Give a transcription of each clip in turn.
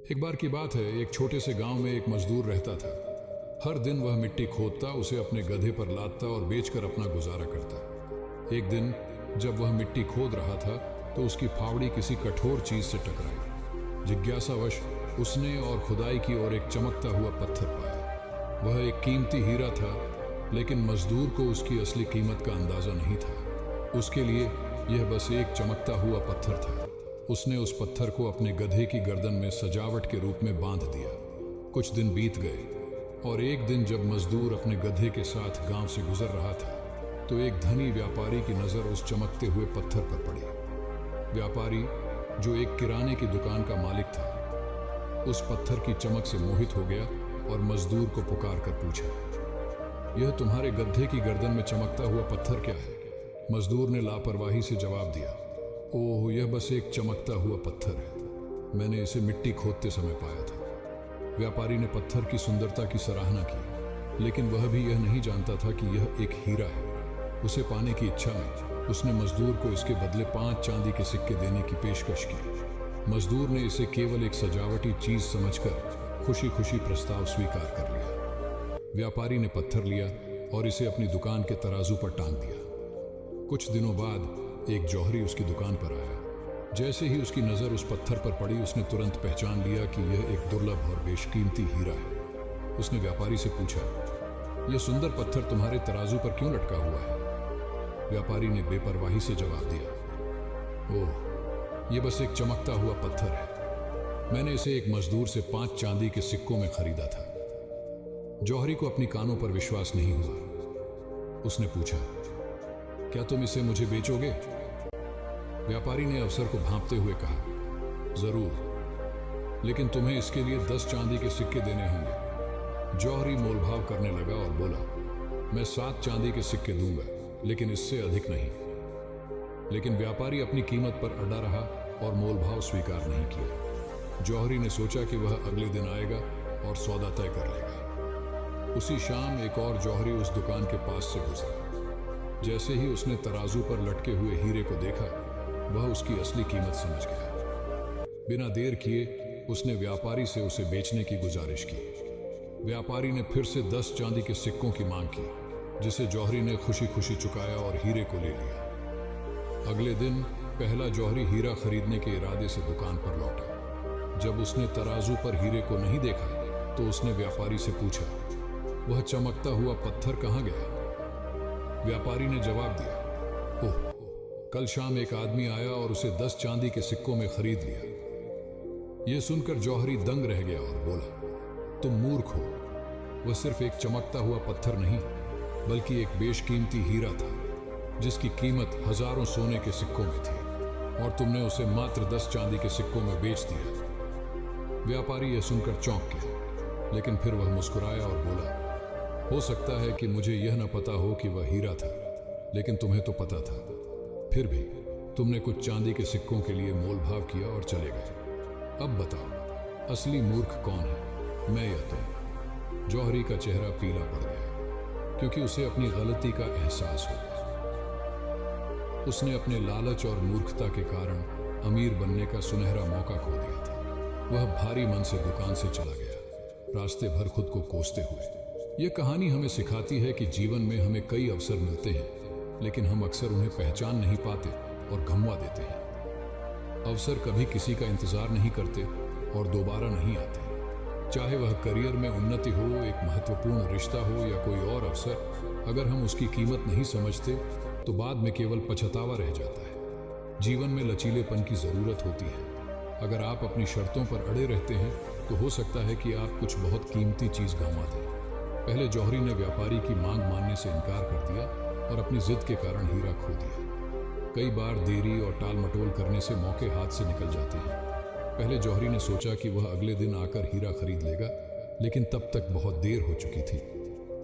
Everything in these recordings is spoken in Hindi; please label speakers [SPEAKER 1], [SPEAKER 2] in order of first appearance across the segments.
[SPEAKER 1] एक बार की बात है, एक छोटे से गांव में एक मजदूर रहता था। हर दिन वह मिट्टी खोदता, उसे अपने गधे पर लादता और बेचकर अपना गुजारा करता। एक दिन जब वह मिट्टी खोद रहा था तो उसकी फावड़ी किसी कठोर चीज से टकराई। जिज्ञासावश उसने और खुदाई की ओर एक चमकता हुआ पत्थर पाया। वह एक कीमती हीरा था, लेकिन मजदूर को उसकी असली कीमत का अंदाजा नहीं था। उसके लिए यह बस एक चमकता हुआ पत्थर था। उसने उस पत्थर को अपने गधे की गर्दन में सजावट के रूप में बांध दिया। कुछ दिन बीत गए और एक दिन जब मजदूर अपने गधे के साथ गांव से गुजर रहा था तो एक धनी व्यापारी की नजर उस चमकते हुए पत्थर पर पड़ी। व्यापारी, जो एक किराने की दुकान का मालिक था, उस पत्थर की चमक से मोहित हो गया और मजदूर को पुकार कर पूछा, यह तुम्हारे गधे की गर्दन में चमकता हुआ पत्थर क्या है? मजदूर ने लापरवाही से जवाब दिया, ओह, यह बस एक चमकता हुआ पत्थर है। मैंने इसे मिट्टी खोदते समय पाया था। व्यापारी ने पत्थर की सुंदरता की सराहना की, लेकिन वह भी यह नहीं जानता था कि यह एक हीरा है। उसे पाने की इच्छा में उसने मजदूर को इसके बदले 5 चांदी के सिक्के देने की पेशकश की। मजदूर ने इसे केवल एक सजावटी चीज समझकर खुशी खुशी प्रस्ताव स्वीकार कर लिया। व्यापारी ने पत्थर लिया और इसे अपनी दुकान के तराजू पर टांग दिया। कुछ दिनों बाद एक जौहरी उसकी दुकान पर आया। जैसे ही उसकी नजर उस पत्थर पर पड़ी, उसने तुरंत पहचान लिया कि यह एक दुर्लभ और बेशकीमती हीरा है। उसने व्यापारी से पूछा, यह सुंदर पत्थर तुम्हारे तराजू पर क्यों लटका हुआ है? व्यापारी ने बेपरवाही से जवाब दिया, ओह, यह बस एक चमकता हुआ पत्थर है। मैंने इसे एक मजदूर से 5 चांदी के सिक्कों में खरीदा था। जौहरी को अपनी कानों पर विश्वास नहीं हुआ। उसने पूछा, क्या तुम इसे मुझे बेचोगे? व्यापारी ने अफसर को भांपते हुए कहा, जरूर, लेकिन तुम्हें इसके लिए 10 चांदी के सिक्के देने होंगे। जौहरी मोलभाव करने लगा और बोला, मैं 7 चांदी के सिक्के दूंगा, लेकिन इससे अधिक नहीं। लेकिन व्यापारी अपनी कीमत पर अड़ा रहा और मोलभाव स्वीकार नहीं किया। जौहरी ने सोचा कि वह अगले दिन आएगा और सौदा तय कर लेगा। उसी शाम एक और जौहरी उस दुकान के पास से गुजरा। जैसे ही उसने तराजू पर लटके हुए हीरे को देखा, वह उसकी असली कीमत समझ गया। बिना देर किए उसने व्यापारी से उसे बेचने की गुजारिश की। व्यापारी ने फिर से 10 चांदी के सिक्कों की मांग की, जिसे जौहरी ने खुशी खुशी चुकाया और हीरे को ले लिया। अगले दिन पहला जौहरी हीरा खरीदने के इरादे से दुकान पर लौटा। जब उसने तराजू पर हीरे को नहीं देखा तो उसने व्यापारी से पूछा, वह चमकता हुआ पत्थर कहाँ गया? व्यापारी ने जवाब दिया, ओह, कल शाम एक आदमी आया और उसे 10 चांदी के सिक्कों में खरीद लिया। यह सुनकर जौहरी दंग रह गया और बोला, तुम मूर्ख हो। वह सिर्फ एक चमकता हुआ पत्थर नहीं, बल्कि एक बेशकीमती हीरा था, जिसकी कीमत हजारों सोने के सिक्कों में थी, और तुमने उसे मात्र 10 चांदी के सिक्कों में बेच दिया। व्यापारी यह सुनकर चौंक गया, लेकिन फिर वह मुस्कुराया और बोला, हो सकता है कि मुझे यह न पता हो कि वह हीरा था, लेकिन तुम्हें तो पता था। फिर भी तुमने कुछ चांदी के सिक्कों के लिए मोलभाव किया और चले गए। अब बताओ, असली मूर्ख कौन है, मैं या तुम? जौहरी का चेहरा पीला पड़ गया, क्योंकि उसे अपनी गलती का एहसास हो गया। उसने अपने लालच और मूर्खता के कारण अमीर बनने का सुनहरा मौका खो दिया था। वह भारी मन से दुकान से चला गया, रास्ते भर खुद को कोसते हुए। यह कहानी हमें सिखाती है कि जीवन में हमें कई अवसर मिलते हैं, लेकिन हम अक्सर उन्हें पहचान नहीं पाते और गंवा देते हैं। अवसर कभी किसी का इंतजार नहीं करते और दोबारा नहीं आते। चाहे वह करियर में उन्नति हो, एक महत्वपूर्ण रिश्ता हो या कोई और अवसर, अगर हम उसकी कीमत नहीं समझते तो बाद में केवल पछतावा रह जाता है। जीवन में लचीलेपन की जरूरत होती है। अगर आप अपनी शर्तों पर अड़े रहते हैं तो हो सकता है कि आप कुछ बहुत कीमती चीज गंवा दें। पहले जौहरी ने व्यापारी की मांग मानने से इनकार कर दिया और अपनी जिद के कारण हीरा खो दिया। कई बार देरी और टाल मटोल करने से मौके हाथ से निकल जाते हैं। पहले जौहरी ने सोचा कि वह अगले दिन आकर हीरा खरीद लेगा, लेकिन तब तक बहुत देर हो चुकी थी।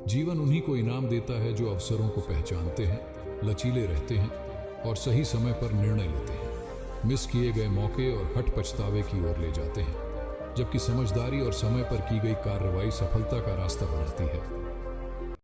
[SPEAKER 1] जीवन उन्हीं को इनाम देता है जो अवसरों को पहचानते हैं, लचीले रहते हैं और सही समय पर निर्णय लेते हैं। मिस किए गए मौके और हट पछतावे की ओर ले जाते हैं, जबकि समझदारी और समय पर की गई कार्रवाई सफलता का रास्ता बनाती है।